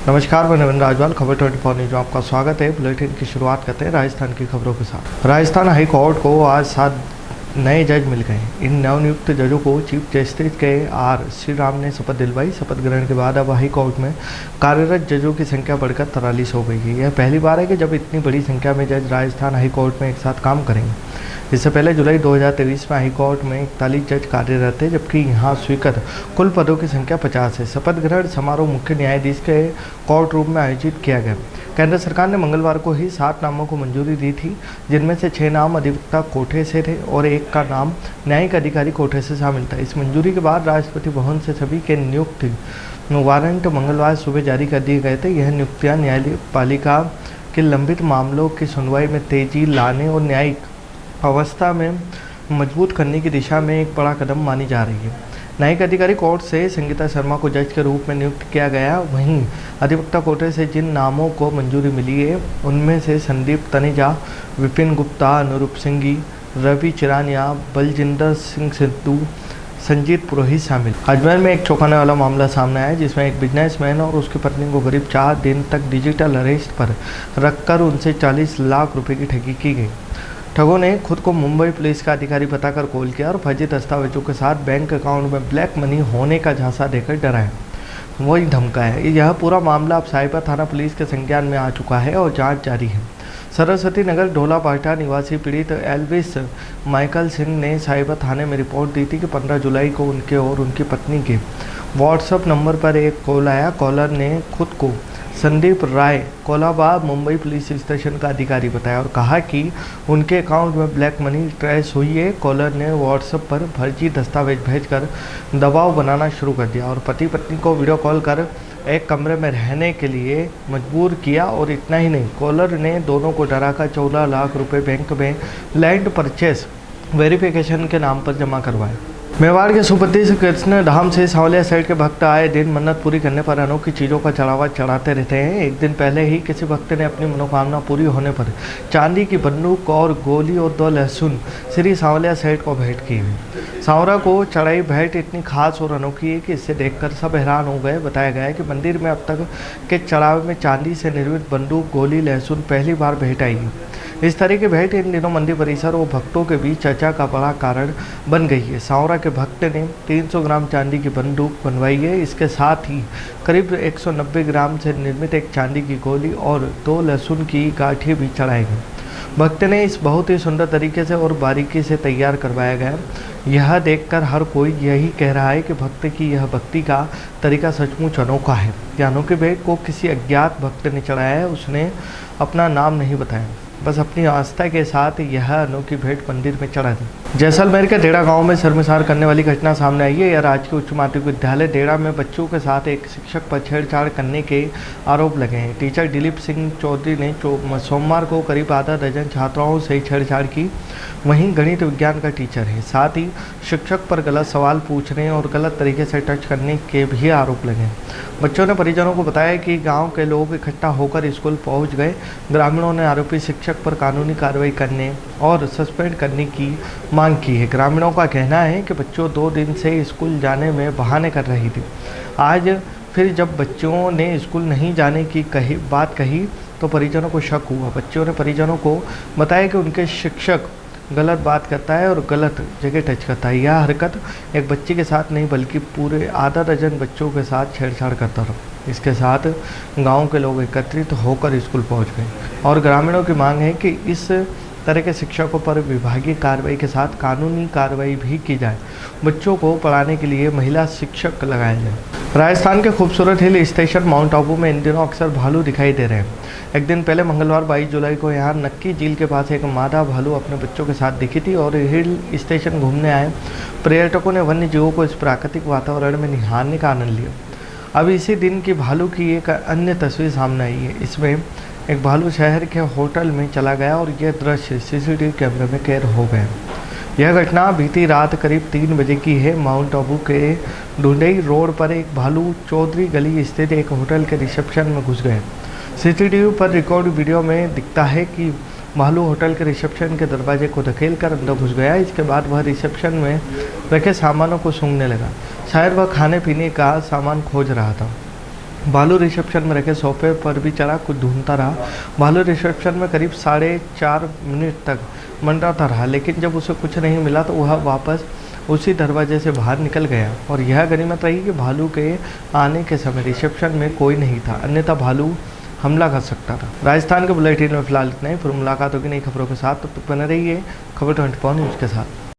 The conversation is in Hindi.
नमस्कार, मैं नवीन राजवाल, खबर 24 न्यूज में आपका स्वागत है। बुलेटिन की शुरुआत करते हैं राजस्थान की खबरों के साथ। राजस्थान हाई कोर्ट को आज 7 नए जज मिल गए। इन नवनियुक्त जजों को चीफ जस्टिस के आर श्रीराम ने शपथ दिलवाई। शपथ ग्रहण के बाद अब हाई कोर्ट में कार्यरत जजों की संख्या बढ़कर 43 हो गई है। यह पहली बार है कि जब इतनी बड़ी संख्या में जज राजस्थान हाई कोर्ट में एक साथ काम करेंगे। इससे पहले जुलाई 2023 में हाई कोर्ट में 41 जज कार्यरत थे, जबकि यहाँ स्वीकृत कुल पदों की संख्या 50 है। शपथ ग्रहण समारोह मुख्य न्यायाधीश के कोर्ट रूम में आयोजित किया गया। केंद्र सरकार ने मंगलवार को ही 7 नामों को मंजूरी दी थी, जिनमें से 6 नाम अधिवक्ता कोटे से थे और 1 का नाम न्यायिक अधिकारी कोटे से शामिल था। इस मंजूरी के बाद राष्ट्रपति भवन से सभी के नियुक्ति वारंट मंगलवार सुबह जारी कर दिए गए थे। यह नियुक्तियाँ न्यायपालिका के लंबित मामलों की सुनवाई में तेजी लाने और न्यायिक अवस्था में मजबूत करने की दिशा में एक बड़ा कदम मानी जा रही है। न्यायिक अधिकारी कोर्ट से संगीता शर्मा को जज के रूप में नियुक्त किया गया। वहीं अधिवक्ता कोटे से जिन नामों को मंजूरी मिली है, उनमें से संदीप तनेजा, विपिन गुप्ता, अनुरूप सिंघी, रवि चिरानिया, बलजिंदर सिंह सिद्धू, संजीत पुरोहित शामिल। अजमेर में एक चौंकाने वाला मामला सामने आया, जिसमें एक बिजनेसमैन और उसकी पत्नी को करीब 4 दिन तक डिजिटल अरेस्ट पर रखकर उनसे 40 लाख रुपए की ठगी की गई। ठगों ने खुद को मुंबई पुलिस का अधिकारी बताकर कॉल किया और फर्जी दस्तावेजों के साथ बैंक अकाउंट में ब्लैक मनी होने का झांसा देकर डराया, वही धमकाया। यह पूरा मामला अब साइबर थाना पुलिस के संज्ञान में आ चुका है और जांच जारी है। सरस्वती नगर ढोलापाटा निवासी पीड़ित एल्विस माइकल सिंह ने साइबर थाने में रिपोर्ट दी थी कि 15 जुलाई को उनके और उनकी पत्नी के व्हाट्सएप नंबर पर एक कॉल आया। कॉलर ने खुद को संदीप राय कोलाबाग मुंबई पुलिस स्टेशन का अधिकारी बताया और कहा कि उनके अकाउंट में ब्लैक मनी ट्रेस हुई है। कॉलर ने व्हाट्सएप पर फर्जी दस्तावेज भेजकर दबाव बनाना शुरू कर दिया और पति पत्नी को वीडियो कॉल कर एक कमरे में रहने के लिए मजबूर किया। और इतना ही नहीं, कॉलर ने दोनों को डराकर 14 लाख रुपए बैंक में लैंड परचेस वेरिफिकेशन के नाम पर जमा करवाए। मेवाड़ के सुप्रसिद्ध कृष्ण धाम से सांवलिया साइड के भक्त आए दिन मन्नत पूरी करने पर अनोखी चीज़ों का चढ़ावा चढ़ाते रहते हैं। एक दिन पहले ही किसी भक्त ने अपनी मनोकामना पूरी होने पर चांदी की बंदूक और गोली और 2 लहसुन श्री सांवलिया साइड को भेंट की। सांवरा को चढ़ाई भेंट इतनी खास और अनोखी है कि इसे देखकर सब हैरान हो गए। बताया गया है कि मंदिर में अब तक के चढ़ावे में चांदी से निर्मित बंदूक, गोली, लहसुन पहली बार भेंट आई है। इस तरह की भेंट इन दिनों मंदिर परिसर और भक्तों के बीच चर्चा का बड़ा कारण बन गई है। सांवरा के भक्त ने 300 ग्राम चांदी की बंदूक बनवाई है। इसके साथ ही करीब 190 ग्राम से निर्मित एक चांदी की गोली और 2 लहसुन की गांठें भी चढ़ाई गई। भक्त ने इस बहुत ही सुंदर तरीके से और बारीकी से तैयार करवाया गया। यह देखकर हर कोई यही कह रहा है कि भक्त की यह भक्ति का तरीका सचमुच अनोखा है। यह अनोखी भेंट को किसी अज्ञात भक्त ने चढ़ाया है। उसने अपना नाम नहीं बताया, बस अपनी आस्था के साथ यह अनोखी भेंट मंदिर में चढ़ा दी। जैसलमेर के डेड़ा गांव में शर्मसार करने वाली घटना सामने आई है। यह राजकीय उच्च माध्यमिक विद्यालय डेड़ा में बच्चों के साथ एक शिक्षक पर छेड़छाड़ करने के आरोप लगे हैं। टीचर दिलीप सिंह चौधरी ने सोमवार को करीब आधा दर्जन छात्राओं से छेड़छाड़ की। वहीं गणित विज्ञान का टीचर है, साथ ही शिक्षक पर गलत सवाल पूछने और गलत तरीके से टच करने के भी आरोप लगे। बच्चों ने परिजनों को बताया कि गांव के लोग इकट्ठा होकर स्कूल पहुंच गए। ग्रामीणों ने आरोपी शिक्षक पर कानूनी कार्रवाई करने और सस्पेंड करने की मांग की है। ग्रामीणों का कहना है कि बच्चों 2 दिन से स्कूल जाने में बहाने कर रही थी। आज फिर जब बच्चों ने स्कूल नहीं जाने की बात कही तो परिजनों को शक हुआ। बच्चों ने परिजनों को बताया कि उनके शिक्षक गलत बात करता है और गलत जगह टच करता है। यह हरकत एक बच्चे के साथ नहीं बल्कि पूरे आधा दर्जन बच्चों के साथ छेड़छाड़ करता रहा। इसके साथ गांव के लोग एकत्रित होकर स्कूल पहुंच गए और ग्रामीणों की मांग है कि इस तरह के शिक्षकों पर विभागीय कार्रवाई के साथ कानूनी कार्रवाई भी की जाए। बच्चों को पढ़ाने के लिए महिला शिक्षक लगाए जाए। राजस्थान के खूबसूरत हिल स्टेशन माउंट आबू में इन दिनों अक्सर भालू दिखाई दे रहे हैं। एक दिन पहले मंगलवार 22 जुलाई को यहाँ नक्की झील के पास एक मादा भालू अपने बच्चों के साथ दिखी थी और हिल स्टेशन घूमने आए पर्यटकों ने वन्य जीवों को इस प्राकृतिक वातावरण में निहारने का आनंद लिया। अब इसी दिन की भालू की एक अन्य तस्वीर सामने आई है। इसमें एक भालू शहर के होटल में चला गया और यह दृश्य सीसीटीवी कैमरे में कैद हो गया। यह घटना बीती रात करीब 3 बजे की है। माउंट आबू के ढूंढई रोड पर एक भालू चौधरी गली स्थित एक होटल के रिसेप्शन में घुस गए। सीसीटीवी पर रिकॉर्ड वीडियो में दिखता है कि भालू होटल के रिसेप्शन के दरवाजे को धकेल कर अंदर घुस गया। इसके बाद वह रिसेप्शन में रखे सामानों को सूंघने लगा। शायद वह खाने पीने का सामान खोज रहा था। भालू रिसेप्शन में रखे सोफे पर भी चढ़ा कुछ ढूंढता रहा। भालू रिसेप्शन में करीब 4.5 मिनट तक मंडराता रहा, लेकिन जब उसे कुछ नहीं मिला तो वह वापस उसी दरवाजे से बाहर निकल गया। और यह गनीमत रही कि भालू के आने के समय रिसेप्शन में कोई नहीं था, अन्यथा भालू हमला कर सकता था। राजस्थान के बुलेटिन में फिलहाल इतना ही। फिर मुलाकात होगी नई खबरों के साथ, तब तक बने रहिए खबर 24 न्यूज़ के साथ।